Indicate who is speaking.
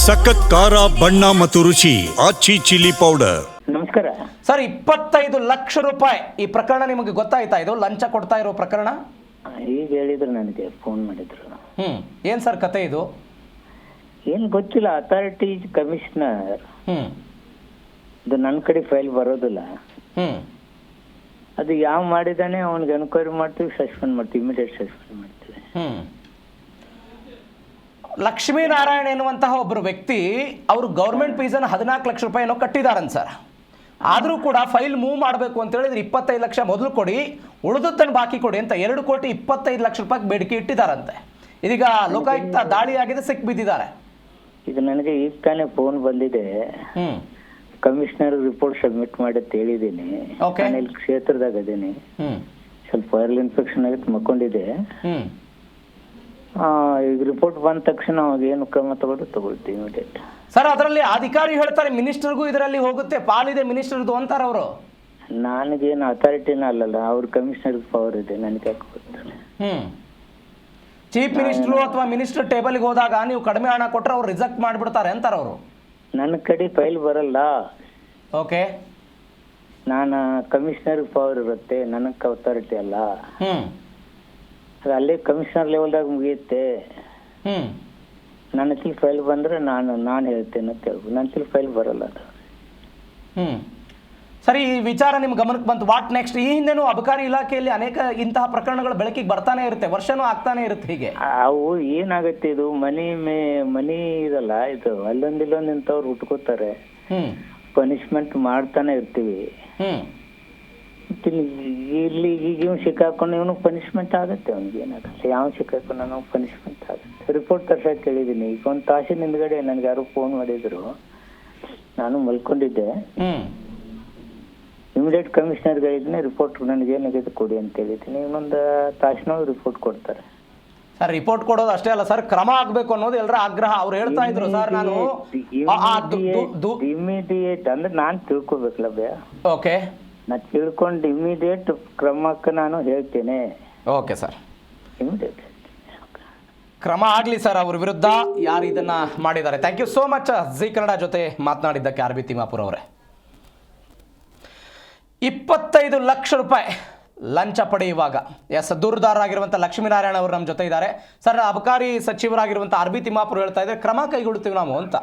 Speaker 1: ಸಖತ್ ಖಾರ ಬಣ್ಣ ಮತ್ತು ರುಚಿ ಆಚಿ ಚಿಲ್ಲಿ ಪೌಡರ್.
Speaker 2: ನಮಸ್ಕಾರ
Speaker 3: ಸರ್ 25 ಲಕ್ಷ ರೂಪಾಯಿ ಈ ಪ್ರಕರಣ ನಿಮಗೆ ಗೊತ್ತಾಯ್ತಾ? ಇದು ಲಂಚ ಕೊಡ್ತಾ ಇರೋ ಪ್ರಕರಣ.
Speaker 2: ಈಗ ಹೇಳಿದ್ರು, ನನಗೆ ಫೋನ್ ಮಾಡಿದ್ರು.
Speaker 3: ಏನ್ ಸರ್ ಕತೆ ಇದು?
Speaker 2: ಏನು ಗೊತ್ತಿಲ್ಲ. ಅಥಾರಿಟಿ ಕಮಿಷನರ್
Speaker 3: ಹ್ಮ್
Speaker 2: ಇದು ನನ್ನ ಕಡೆ ಫೈಲ್ ಬರೋದಿಲ್ಲ.
Speaker 3: ಹ್ಮ್
Speaker 2: ಅದು ಯಾವ ಮಾಡಿದಾನೆ ಅವನಿಗೆ ಎನ್ಕ್ವೈರಿ ಮಾಡ್ತೀವಿ, ಸಸ್ಪೆಂಡ್ ಮಾಡ್ತೀವಿ, ಇಮಿಡಿಯೇಟ್ ಸಸ್ಪೆಂಡ್ ಮಾಡ್ತೀವಿ.
Speaker 3: ಲಕ್ಷ್ಮೀನಾರಾಯಣ ಎನ್ನುವಂತಹ ಒಬ್ಬರು ವ್ಯಕ್ತಿ ಅವರು ಗೌರ್ಮೆಂಟ್ ಫೀಸನ್ನು 14 ಲಕ್ಷ ರೂಪಾಯಿ ಏನೋ ಕಟ್ಟಿದಾರನ್ ಸರ್. ಆದರೂ ಕೂಡ ಫೈಲ್ ಮೂವ್ ಮಾಡಬೇಕು ಅಂತ ಹೇಳಿದ್ರೆ 25 ಲಕ್ಷ ಮೊದಲು ಕೊಡಿ, ಉಳಿದದ್ದನ್ನು ಬಾಕಿ ಕೊಡಿ ಅಂತ 2,25,00,000 ರೂಪಾಯಿ ಬೇಡಿಕೆ ಇಟ್ಟಿದ್ದಾರಂತೆ. ಇದೀಗ ಲೋಕಾಯುಕ್ತ ದಾಳಿಯಾಗಿದೆ, ಸಿಕ್ ಬಿದ್ದಿದ್ದಾರೆ.
Speaker 2: ಈಗ ನನಗೆ ಈಗ ತಾನೇ ಫೋನ್ ಬಂದಿದೆ. ಕಮಿಷನರ್ ರಿಪೋರ್ಟ್ ಸಬ್ಮಿಟ್ ಮಾಡಿ ಅಂತ ಹೇಳಿದ್ದೀನಿ.
Speaker 3: Okay.
Speaker 2: ನಾನು ಇಲ್ಲಿ ಕ್ಷೇತ್ರದಾಗ ಅದೀನಿ. ಸ್ವಲ್ಪ ವೈರಲ್ ಇನ್ಫೆಕ್ಷನ್ ಆಗಿತ್ತು, ಮಕ್ಕೊಂಡಿದ್ದೆ. ಈಗ ರಿಪೋರ್ಟ್ ಬಂದ ತಕ್ಷಣ ಅವಾಗ ಏನು ಕ್ರಮ ತಗೊಳ್ತೀವಿ ಇಮಿಡಿಯೇಟ್.
Speaker 3: ಸರ್ ಅದರಲ್ಲಿ ಅಧಿಕಾರಿ ಹೇಳ್ತಾರೆ ಮಿನಿಸ್ಟರ್ಗೂ ಇದರಲ್ಲಿ ಹೋಗುತ್ತೆ, ಪಾಲಿದೆ ಮಿನಿಸ್ಟರ್ದು ಅಂತಾರೆ ಅವರು.
Speaker 2: ನನಗೇನು ಅಥಾರಿಟಿನ ಅಲ್ಲಲ್ಲ, ಅವ್ರ ಕಮಿಷನರ್ ಪವರ್ ಇದೆ, ನನಗೆ ಯಾಕೆ ಗೊತ್ತಿಲ್ಲ.
Speaker 3: ಚೀಫ್ ಮಿನಿಸ್ಟರ್ ಅಥವಾ ಮಿನಿಸ್ಟರ್ ಟೇಬಲ್ಗೆ ಹೋದಾಗ ನೀವು ಕಡಿಮೆ ಹಣ ಕೊಟ್ಟರೆ ಅವ್ರು ರಿಜೆಕ್ಟ್ ಮಾಡಿಬಿಡ್ತಾರೆ ಅಂತಾರೆ ಅವರು.
Speaker 2: ನನ್ನ ಕಡೆ ಫೈಲ್ ಬರಲ್ಲ.
Speaker 3: ಓಕೆ,
Speaker 2: ನಾನು ಕಮಿಷನರ್ ಪವರ್ ಇರುತ್ತೆ, ನನಗೆ ಅಥಾರಿಟಿ ಅಲ್ಲ. ಅದು ಅಲ್ಲೇ ಕಮಿಷನರ್ ಲೆವೆಲ್ದಾಗ ಮುಗಿಯುತ್ತೆ. ನನ್ನ ಹತ್ರ ಫೈಲ್ ಬಂದ್ರೆ ನಾನು ಹೇಳ್ತೇನೆ ಅಂತ ಹೇಳ್ಬೋದು. ನನ್ನ ಹತ್ರ ಫೈಲ್ ಬರಲ್ಲ ಅದು.
Speaker 3: ಸರಿ, ಈ ವಿಚಾರ ನಿಮ್ಮ ಗಮನಕ್ಕೆ ಬಂತು. What next? ಈ ಹಿಂದೆನೂ ಅಬಕಾರಿ ಇಲಾಖೆಯಲ್ಲಿ ಅನೇಕ ಇಂತಹ ಪ್ರಕರಣಗಳು ಬೆಳಕಿಗೆ ಬರ್ತಾನೆ ಇರುತ್ತೆ, ವರ್ಷನೂ ಆಗ್ತಾನೆ ಇರುತ್ತೆ. ಹೀಗೆ
Speaker 2: ಅವು ಏನಾಗುತ್ತೆ, ಇದು ಮನಿ ಇದಲ್ಲ, ಇದು ಅಲ್ಲೊಂದಿಲ್ಲೊಂದು ಇಂಥವ್ರು ಹುಟ್ಕೋತಾರೆ. ಪನಿಷ್ಮೆಂಟ್ ಮಾಡ್ತಾನೆ ಇರ್ತೀವಿ. ಇಲ್ಲಿ ಈಗ ಇವ್ನು ಸಿಕ್ಕಾಕೊಂಡು ಇವನು ಪನಿಷ್ಮೆಂಟ್ ಆಗುತ್ತೆ. ಅವ್ನಿಗೆ ಏನಾಗಲ್ಲ, ಯಾವ ಸಿಕ್ಕಾಕೊಂಡು ನನಗೆ ಪನಿಷ್ಮೆಂಟ್ ಆಗುತ್ತೆ. ರಿಪೋರ್ಟ್ ತರ್ಸಕ್ಕೆ ಕೇಳಿದ್ದೀನಿ. ಈಗ ಒಂದು ತಾಸಿನ ಹಿಂದ್ಗಡೆ ನನ್ಗೆ ಯಾರು ಫೋನ್ ಮಾಡಿದ್ರು, ನಾನು ಮಲ್ಕೊಂಡಿದ್ದೆ. ಇಮಿಡಿಯೇಟ್ ಕಮಿಷನರ್ಗೆ ಹೇಳಿದ್ದೀನಿ, ರಿಪೋರ್ಟ್ ನನಗೆ ಏನಾಗಿದೆ ಕೊಡಿ ಅಂತ ಹೇಳಿದ್ದೀನಿ. ಇನ್ನೊಂದು ತಾಸಿನೊಳಗೆ ರಿಪೋರ್ಟ್ ಕೊಡ್ತಾರೆ.
Speaker 3: ಸರ್ ರಿಪೋರ್ಟ್ ಕೊಡೋದು ಅಷ್ಟೇ ಅಲ್ಲ ಸರ್, ಕ್ರಮ ಆಗ್ಬೇಕು ಅನ್ನೋದು ಎಲ್ಲರ ಆಗ್ರಹ. ಅವ್ರು ಹೇಳ್ತಾ ಇದ್ರು ಸರ್, ನಾನು
Speaker 2: ಇಮಿಡಿಯೇಟ್ ಅಂದ್ರೆ ನಾನು ತಿಳ್ಕೊಬೇಕಲ್ಲ ಭಯ.
Speaker 3: ಓಕೆ,
Speaker 2: ನಾ ತಿಳ್ಕೊಂಡು ಇಮಿಡಿಯೇಟ್ ಕ್ರಮಕ್ಕೆ ನಾನು ಹೇಳ್ತೇನೆ.
Speaker 3: ಓಕೆ ಸರ್,
Speaker 2: ಇಮಿಡಿಯೇಟ್
Speaker 3: ಕ್ರಮ ಆಗಲಿ ಸರ್ ಅವ್ರ ವಿರುದ್ಧ ಯಾರು ಇದನ್ನ ಮಾಡಿದ್ದಾರೆ. Thank you so much ji Kannada ಜೊತೆ ಮಾತನಾಡಿದ್ದಕ್ಕೆ ಆರ್.ಬಿ. ತಿಮ್ಮಾಪುರ್ ಅವರೇ. 25 ಲಕ್ಷ ರೂಪಾಯಿ ಲಂಚ ಪಡೆಯುವಾಗ ದೂರುದಾರರಾಗಿರುವಂಥ ಲಕ್ಷ್ಮೀನಾರಾಯಣ ಅವರು ನಮ್ಮ ಜೊತೆ ಇದ್ದಾರೆ. ಸರ್, ಅಬಕಾರಿ ಸಚಿವರಾಗಿರುವಂಥ ಆರ್.ಬಿ. ತಿಮ್ಮಾಪುರ್ ಹೇಳ್ತಾ ಇದ್ದಾರೆ, ಕ್ರಮ ಕೈಗೊಳ್ಳುತ್ತೀವಿ ನಾವು ಅಂತ.